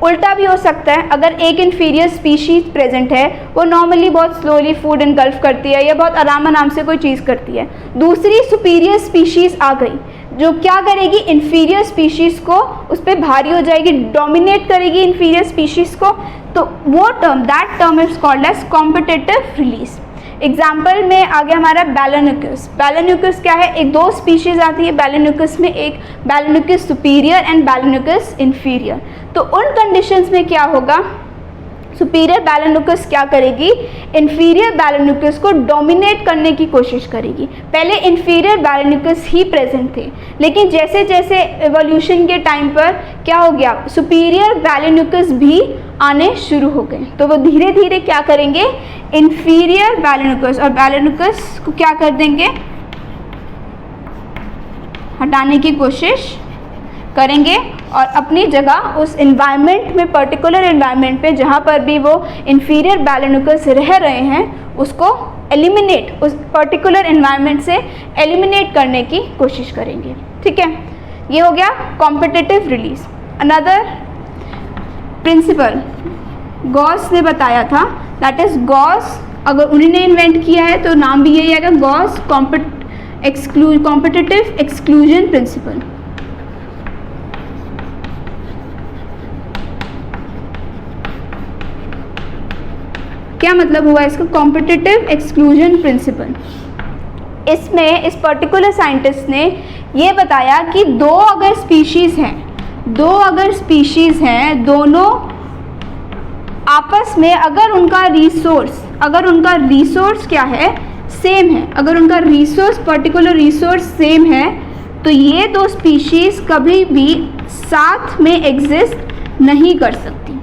उल्टा भी हो सकता है, अगर एक इन्फीरियर स्पीशीज प्रेजेंट है, वो नॉर्मली बहुत स्लोली फूड इनगल्फ करती है या बहुत आराम से कोई चीज़ करती है, दूसरी सुपीरियर स्पीशीज आ गई जो क्या करेगी, इन्फीरियर स्पीशीज को उस पर भारी हो जाएगी, डोमिनेट करेगी इन्फीरियर स्पीशीज को, तो वो term, that term is called as competitive release. Example में आ गया हमारा बैलेन्यूकस। बैलेन्यूकस क्या है, एक दो स्पीशीज आती है बैलेन्यूकस में, एक बैलेन्यूकस सुपीरियर एंड बैलेन्यूकस इन्फीरियर। तो उन कंडीशंस में क्या होगा, सुपीरियर बैलेन्यूकस क्या करेगी, इन्फीरियर बैलेन्यूकस को डोमिनेट करने की कोशिश करेगी। पहले इन्फीरियर बैलेन्यूकस ही प्रेजेंट थे, लेकिन जैसे जैसे एवोल्यूशन के टाइम पर क्या हो गया, सुपीरियर बैलेन्यूकस भी आने शुरू हो गए, तो वो धीरे धीरे क्या करेंगे, इन्फीरियर बैलेन्यूकस और बैलेन्यूकस को क्या कर देंगे, हटाने की कोशिश करेंगे और अपनी जगह उस इन्वायरमेंट में, पर्टिकुलर इन्वायरमेंट पे जहाँ पर भी वो इन्फीरियर बैलेनुकल्स रह रहे हैं उसको एलिमिनेट, उस पर्टिकुलर इन्वायरमेंट से एलिमिनेट करने की कोशिश करेंगे। ठीक है, ये हो गया competitive release. Another principle Gause ने बताया था, दैट इज गॉस, अगर उन्होंने इन्वेंट किया है तो नाम भी यही आएगा, गॉस कॉम्पिटिटिव एक्सक्लूजन प्रिंसिपल। क्या मतलब हुआ इसका, कॉम्पिटिटिव एक्सक्लूजन प्रिंसिपल। इसमें इस पर्टिकुलर साइंटिस्ट ने ये बताया कि दो अगर स्पीशीज़ हैं, दोनों आपस में अगर उनका रिसोर्स क्या है, सेम है, अगर उनका रिसोर्स, पर्टिकुलर रिसोर्स सेम है, तो ये दो स्पीशीज़ कभी भी साथ में एग्जिस्ट नहीं कर सकती।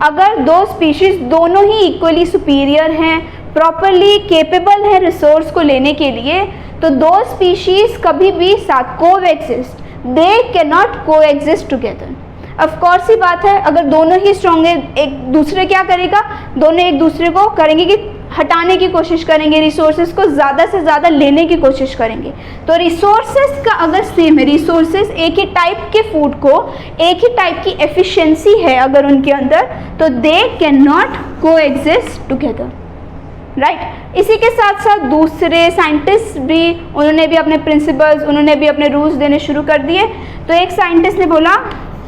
अगर दो स्पीशीज़ दोनों ही इक्वली सुपीरियर हैं, प्रॉपरली केपेबल है रिसोर्स को लेने के लिए, तो दो स्पीशीज़ कभी भी साथ coexist, they can not coexist together. Of course ही बात है, अगर दोनों ही स्ट्रॉन्ग है, एक दूसरे क्या करेगा, दोनों एक दूसरे को करेंगे कि हटाने की कोशिश करेंगे, रिसोर्सेज को ज़्यादा से ज़्यादा लेने की कोशिश करेंगे। तो रिसोर्सेज का अगर सेम है, रिसोर्सेज एक ही टाइप के फूड को, एक ही टाइप की एफिशिएंसी है अगर उनके अंदर, तो दे can not coexist together, right. इसी के साथ साथ दूसरे साइंटिस्ट भी, उन्होंने भी अपने प्रिंसिपल्स, उन्होंने भी अपने रूल्स देने शुरू कर दिए। तो एक साइंटिस्ट ने बोला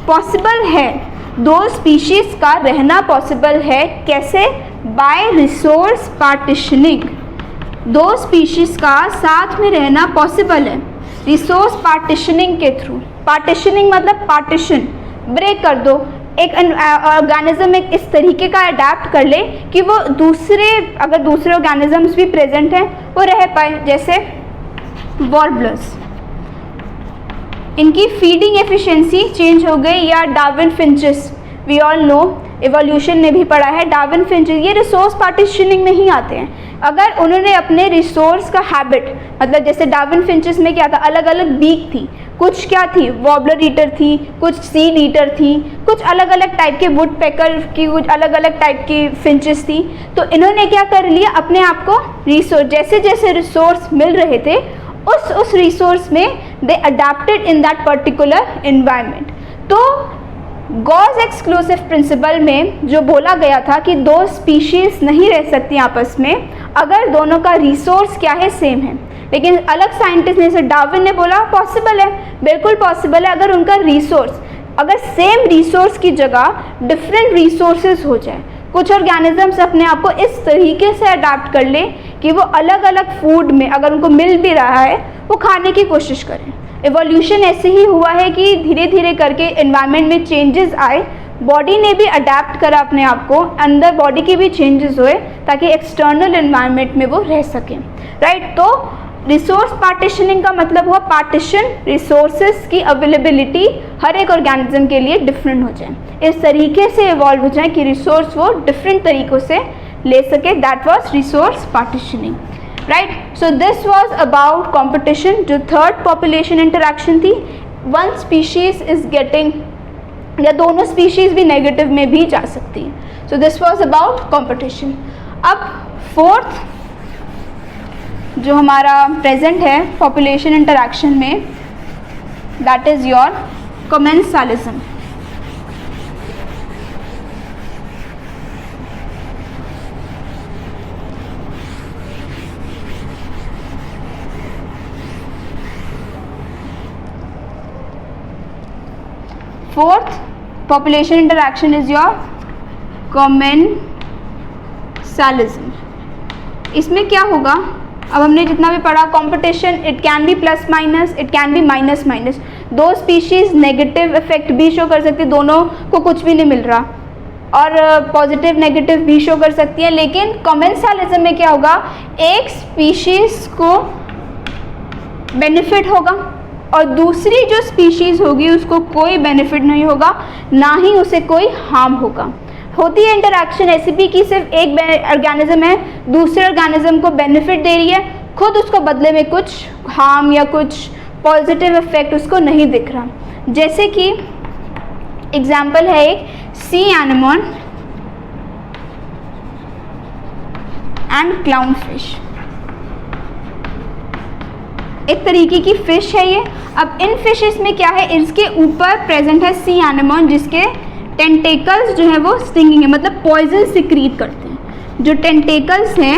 पॉसिबल है, दो स्पीशीज़ का रहना पॉसिबल है, कैसे, बाय रिसोर्स पार्टीशनिंग। दो स्पीशीज़ का साथ में रहना पॉसिबल है रिसोर्स पार्टीशनिंग के थ्रू। पार्टीशनिंग मतलब पार्टीशन, ब्रेक कर दो, एक ऑर्गेनिज्म एक इस तरीके का अडेप्ट कर ले कि वो अगर दूसरे ऑर्गेनिजम्स भी प्रेजेंट हैं वो रह पाए। जैसे वॉर्बलर्स, इनकी फीडिंग एफिशिएंसी चेंज हो गई, या Darwin finches, we all know, evolution ने भी पढ़ा है, डार्विन फिंचेस ये रिसोर्स पार्टीशनिंग में ही आते हैं। अगर उन्होंने अपने रिसोर्स का हैबिट, मतलब जैसे डार्विन फिंचेस में क्या था, अलग अलग बीक थी, कुछ क्या थी, वॉबलर ईटर थी, कुछ सीड ईटर थी, कुछ अलग अलग टाइप के वुड पेकर की, कुछ अलग अलग टाइप की फिंचेस थी। तो इन्होंने क्या कर लिया, अपने आप को रिसोर्स, जैसे जैसे रिसोर्स मिल रहे थे उस रिसोर्स में they adapted in that particular environment. तो गॉस एक्सक्लूसिव प्रिंसिपल में जो बोला गया था कि दो स्पीशीज़ नहीं रह सकती आपस में अगर दोनों का रिसोर्स क्या है, सेम है। लेकिन अलग साइंटिस्ट ने, जैसे डार्विन ने बोला पॉसिबल है, बिल्कुल पॉसिबल है, अगर उनका रिसोर्स, अगर सेम रिसोर्स की जगह डिफरेंट रिसोर्सेज हो जाए, कुछ ऑर्गेनिजम्स अपने आप को इस तरीके से अडाप्ट कर ले कि वो अलग अलग फूड में, अगर उनको मिल भी रहा है, वो खाने की कोशिश करें। एवोल्यूशन ऐसे ही हुआ है कि धीरे धीरे करके एनवायरनमेंट में चेंजेस आए, बॉडी ने भी अडेप्ट करा अपने आप को, अंदर बॉडी के भी चेंजेस हुए ताकि एक्सटर्नल एनवायरनमेंट में वो रह सकें, राइट। तो रिसोर्स पार्टीशनिंग का मतलब हुआ पार्टीशन, रिसोर्सेज की अवेलेबिलिटी हर एक ऑर्गेनिज्म के लिए डिफरेंट हो जाए, इस तरीके से इवॉल्व हो जाए कि रिसोर्स वो डिफरेंट तरीक़ों से ले सके, that was resource partitioning, right. So this was about competition. जो थर्ड पॉपुलेशन इंटरैक्शन थी, वन स्पीशीज़ इज गेटिंग, या दोनों स्पीशीज़ भी नेगेटिव में भी जा सकती हैं। So this was about competition. अब फोर्थ जो हमारा प्रेजेंट है पॉपुलेशन इंटरैक्शन में, that is your कमेंसालिज्म। Fourth population interaction is your कमेंसालिज्म। इसमें क्या होगा, अब हमने जितना भी पढ़ा competition, it can be plus minus, it can be minus minus, दो स्पीशीज़ नेगेटिव इफेक्ट भी शो कर सकती है, दोनों को कुछ भी नहीं मिल रहा, और पॉजिटिव नेगेटिव भी शो कर सकती है। लेकिन कमेंसालिज्म में क्या होगा, एक स्पीशीज़ को बेनिफिट होगा और दूसरी जो स्पीशीज़ होगी उसको कोई बेनिफिट नहीं होगा, ना ही उसे कोई हार्म होगा। होती है इंटरैक्शन ऐसी भी कि सिर्फ एक ऑर्गेनिज्म है, दूसरे ऑर्गेनिज्म को बेनिफिट दे रही है, खुद उसको बदले में कुछ हार्म या कुछ पॉजिटिव इफेक्ट उसको नहीं दिख रहा। जैसे कि एग्जाम्पल है एक सी एनेमोन एंड क्लाउन फिश, एक तरीके की फिश है ये। अब इन फिशेस में क्या है, इसके ऊपर प्रेजेंट है सी एनेमोन जिसके टेंटेकल्स जो है वो स्टिंगिंग है, मतलब पॉइजन सिक्रीट करते हैं। जो टेंटेकल्स हैं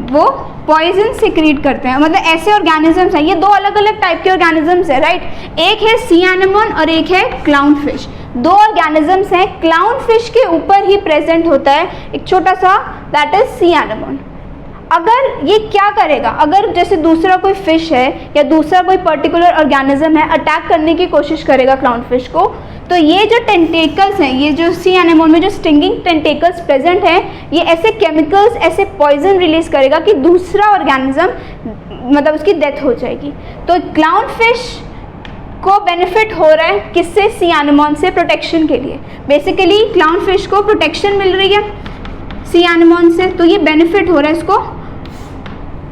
वो पॉइजन सिक्रीट करते हैं, मतलब ऐसे ऑर्गेनिजम्स हैं। ये दो अलग अलग टाइप के ऑर्गेनिजम्स हैं, राइट। एक है सी एनेमोन और एक है क्लाउन फिश। दो ऑर्गेनिजम्स हैं, क्लाउन फिश के ऊपर ही प्रेजेंट होता है एक छोटा सा, दैट इज सी एनेमोन। अगर ये क्या करेगा, अगर जैसे दूसरा कोई फिश है या दूसरा कोई पर्टिकुलर ऑर्गेनिज्म है अटैक करने की कोशिश करेगा क्लाउन फिश को, तो ये जो टेंटेकल्स हैं, ये जो सी एनेमोन में जो स्टिंगिंग टेंटेकल्स प्रेजेंट हैं, ये ऐसे केमिकल्स, ऐसे पॉइजन रिलीज करेगा कि दूसरा ऑर्गेनिज्म मतलब उसकी डेथ हो जाएगी। तो क्लाउन फिश को बेनिफिट हो रहा है किससे, सी एनेमोन से, प्रोटेक्शन के लिए। बेसिकली क्लाउन फिश को प्रोटेक्शन मिल रही है सी एनेमोन से, तो ये बेनिफिट हो रहा है इसको,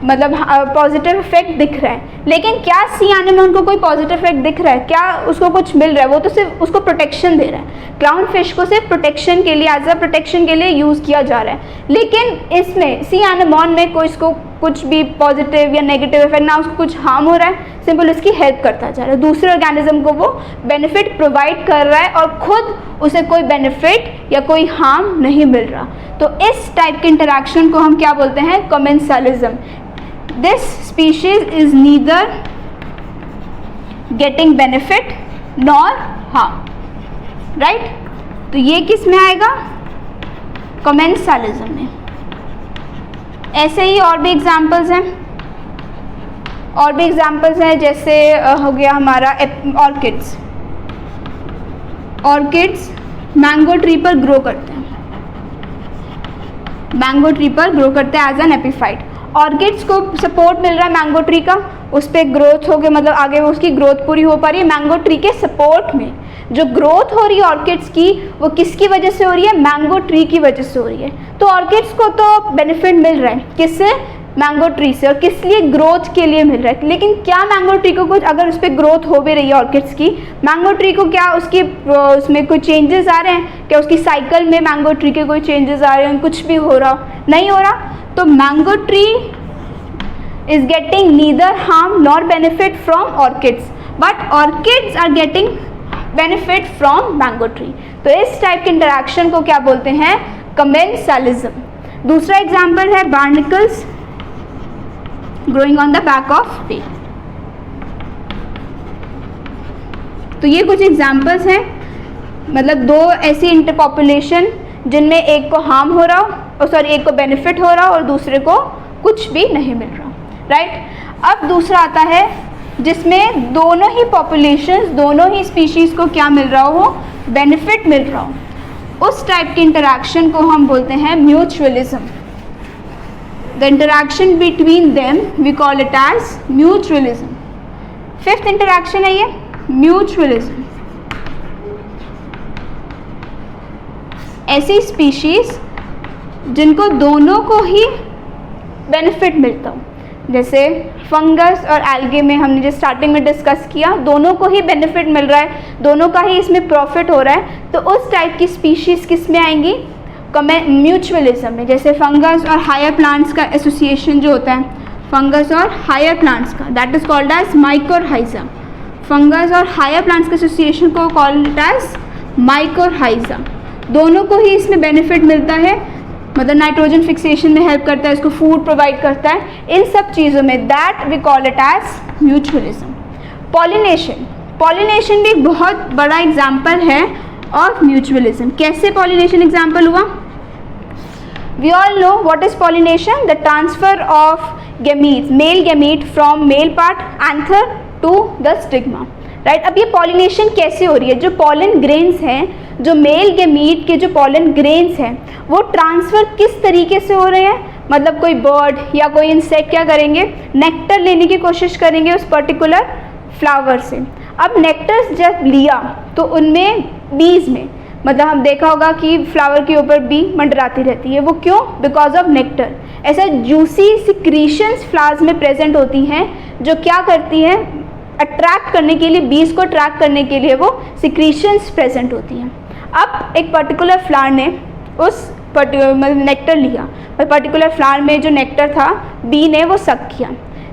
मतलब पॉजिटिव इफेक्ट दिख रहा है। लेकिन क्या सी एनेमोन को कोई पॉजिटिव इफेक्ट दिख रहा है, क्या उसको कुछ मिल रहा है? वो तो सिर्फ उसको प्रोटेक्शन दे रहा है। क्लाउन फिश को सिर्फ प्रोटेक्शन के लिए, एज अ प्रोटेक्शन के लिए यूज़ किया जा रहा है। लेकिन इसमें सी एनेमोन में कोई इसको कुछ भी पॉजिटिव या नेगेटिव इफेक्ट, ना उसको कुछ हार्म हो रहा है, सिंपल उसकी हेल्प करता जा रहा है। दूसरे ऑर्गेनिज्म को वो बेनिफिट प्रोवाइड कर रहा है और खुद उसे कोई बेनिफिट या कोई हार्म नहीं मिल रहा। तो इस टाइप के इंटरेक्शन को हम क्या बोलते हैं, commensalism. This species is neither getting benefit nor harm, right? तो ये किस में आएगा, कमेंसलिज्म में। ऐसे ही और भी एग्जाम्पल्स हैं, जैसे हो गया हमारा ऑर्किड्स। ऑर्किड्स मैंगो ट्री पर ग्रो करते हैं, एज एन एपिफाइट। ऑर्किड्स को सपोर्ट मिल रहा है मैंगो ट्री का, उस पर ग्रोथ हो गई, मतलब आगे वो उसकी ग्रोथ पूरी हो पा रही है मैंगो ट्री के सपोर्ट में। जो ग्रोथ हो रही है ऑर्किड्स की, वो किसकी वजह से हो रही है, मैंगो ट्री की वजह से हो रही है। तो ऑर्किड्स को तो बेनिफिट मिल रहा है किससे, मैंगो ट्री से, और किस लिए, ग्रोथ के लिए मिल रहा है। लेकिन क्या मैंगो ट्री को कुछ, अगर उस पर ग्रोथ हो भी रही है ऑर्किड्स की, मैंगो ट्री को क्या उसकी उसमें कोई चेंजेस आ रहे हैं क्या, उसकी साइकिल में मैंगो ट्री के कोई चेंजेस आ रहे हैं, कुछ भी हो रहा, नहीं हो रहा। तो mango tree is getting neither harm nor benefit from orchids, but orchids are getting benefit from mango tree. तो इस टाइप के इंटरेक्शन को क्या बोलते हैं, कमेंसलिज्म। दूसरा एग्जाम्पल है barnacles growing on the back of tree। तो ये कुछ एग्जाम्पल्स हैं, मतलब दो ऐसी इंटरपॉपुलेशन जिनमें एक को हार्म हो रहा हो, और एक को बेनिफिट हो रहा हो और दूसरे को कुछ भी नहीं मिल रहा, राइट। अब दूसरा आता है जिसमें दोनों ही पॉपुलेशंस, दोनों ही स्पीशीज़ को क्या मिल रहा हो, बेनिफिट मिल रहा हो। उस टाइप के इंटरेक्शन को हम बोलते हैं mutualism. The interaction between them we call it as mutualism. Fifth interaction है ये म्यूचुअलिज्म। ऐसी स्पीशीज जिनको दोनों को ही बेनिफिट मिलता हो, जैसे फंगस और एल्गे में हमने जो स्टार्टिंग में डिस्कस किया, दोनों को ही बेनिफिट मिल रहा है, दोनों का ही इसमें प्रॉफिट हो रहा है। तो उस टाइप की स्पीशीज़ किस में आएंगी, म्यूचुअलिज्म में। जैसे फंगस और हायर प्लांट्स का एसोसिएशन जो होता है, फंगस और हायर प्लांट्स का, that is called as mycorrhiza. Fungus और हायर प्लांट्स के एसोसिएशन को कॉल्ड एज माइकोरहाइजा। दोनों को ही इसमें बेनिफिट मिलता है, मतलब नाइट्रोजन फिक्सेशन में हेल्प करता है, इसको फूड प्रोवाइड करता है, इन सब चीज़ों में, that we call it as mutualism. Pollination, pollination भी बहुत बड़ा एग्जाम्पल है ऑफ म्यूचुअलिज्म। कैसे पॉलिनेशन एग्जाम्पल हुआ, we all know what is pollination, the transfer of gametes, male gamete from male part anther to the stigma, right. अब ये pollination कैसे हो रही है, जो पॉलन ग्रेन्स हैं, जो मेल गैमीट के जो पॉलन ग्रेन्स हैं, वो ट्रांसफ़र किस तरीके से हो रहे हैं, मतलब कोई बर्ड या कोई इंसेक्ट क्या करेंगे, नेक्टर लेने की कोशिश करेंगे उस पर्टिकुलर फ्लावर से। अब नेक्टर्स जब लिया तो उनमें बीज में मतलब हम देखा होगा कि फ्लावर के ऊपर बी मंडराती रहती है, वो क्यों? Because of nectar. ऐसा जूसी सिक्रीशंस फ्लावर्स में प्रेजेंट होती हैं जो क्या करती हैं, अट्रैक्ट करने के लिए, बीज को अट्रैक्ट करने के लिए वो सिक्रीशंस प्रेजेंट होती हैं। अब एक पर्टिकुलर फ्लावर ने उस मतलब नेक्टर लिया, और पर्टिकुलर फ्लावर में जो नेक्टर था बी ने वो सक किया।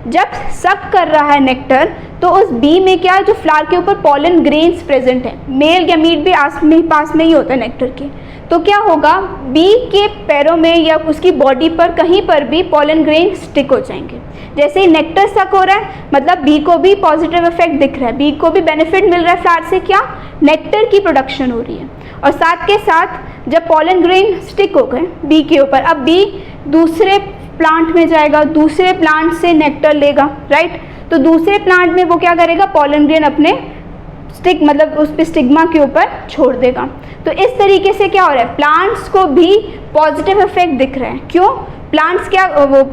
जब सक कर रहा है नेक्टर तो उस बी में क्या है, जो फ्लावर के ऊपर पॉलन ग्रेन्स प्रेजेंट है, मेल गैमीट भी पास में ही होता है नेक्टर के, तो क्या होगा, बी के पैरों में या उसकी बॉडी पर कहीं पर भी पॉलन ग्रेन स्टिक हो जाएंगे। जैसे ही नेक्टर सक हो रहा है मतलब बी को भी पॉजिटिव इफेक्ट दिख रहा है, बी को भी बेनिफिट मिल रहा है फ्लावर से, क्या, नेक्टर की प्रोडक्शन हो रही है। और साथ के साथ जब पॉलन ग्रेन स्टिक हो गए बी के ऊपर, अब बी दूसरे प्लांट में जाएगा, दूसरे प्लांट से नेक्टर लेगा, राइट। तो दूसरे प्लांट में वो क्या करेगा, पॉलन ग्रेन अपने स्टिक मतलब उस पे स्टिग्मा के ऊपर छोड़ देगा। तो इस तरीके से क्या हो रहा है, प्लांट्स को भी पॉजिटिव इफेक्ट दिख रहे हैं। क्यों? प्लांट्स क्या, वो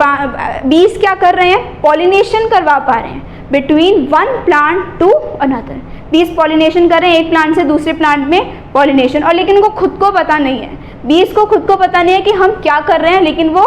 बीज क्या कर रहे हैं, पॉलिनेशन करवा पा रहे हैं between one plant to another. Bees pollination कर रहे हैं एक प्लांट से दूसरे प्लांट में पॉलिनेशन, और लेकिन उनको खुद को पता नहीं है, बीज को खुद को पता नहीं है कि हम क्या कर रहे हैं, लेकिन वो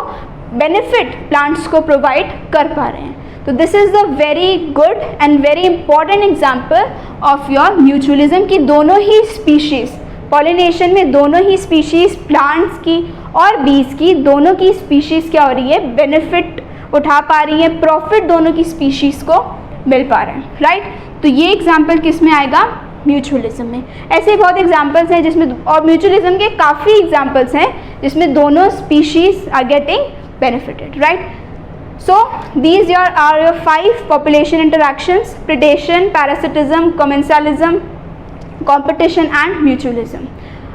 बेनिफिट प्लांट्स को प्रोवाइड कर पा रहे हैं। तो this is the very good and very important example of your mutualism की दोनों ही स्पीशीज़, पॉलिनेशन में दोनों ही स्पीशीज़, प्लांट्स की और बीज की, दोनों की स्पीशीज़ क्या हो रही है, बेनिफिट उठा पा रही है, प्रॉफिट दोनों की स्पीशीज़ को मिल पा रहे हैं, राइट। तो ये एग्जाम्पल किस में आएगा, म्यूचुअलिज्म में। ऐसे बहुत एग्जाम्पल्स हैं जिसमें, और म्यूचुअलिज्म के काफ़ी एग्जाम्पल्स हैं जिसमें दोनों species are getting benefited, right? So these are your 5 population interactions: predation, parasitism, commensalism, competition and mutualism.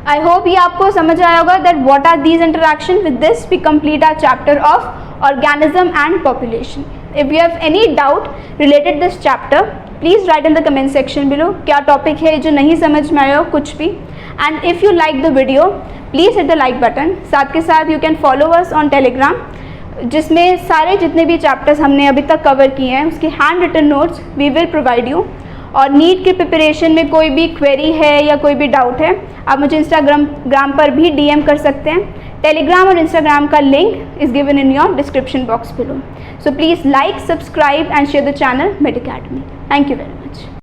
I hope ये आपको समझ आया होगा that what are these interaction. With this we complete our chapter of organism and population. If you have any doubt related this chapter, please write in the comment section below क्या topic है जो नहीं समझ में आया हो कुछ भी, and if you like the video please hit the like button. साथ के साथ you can follow us on Telegram, जिसमें सारे जितने भी चैप्टर्स हमने अभी तक कवर किए हैं उसके hand written notes we will provide you. और नीट की प्रिपरेशन में कोई भी क्वेरी है या कोई भी डाउट है, आप मुझे इंस्टाग्राम पर भी डीएम कर सकते हैं। टेलीग्राम और इंस्टाग्राम का link is given in your description box below. So please like, subscribe and share the channel made academy. Thank you very much.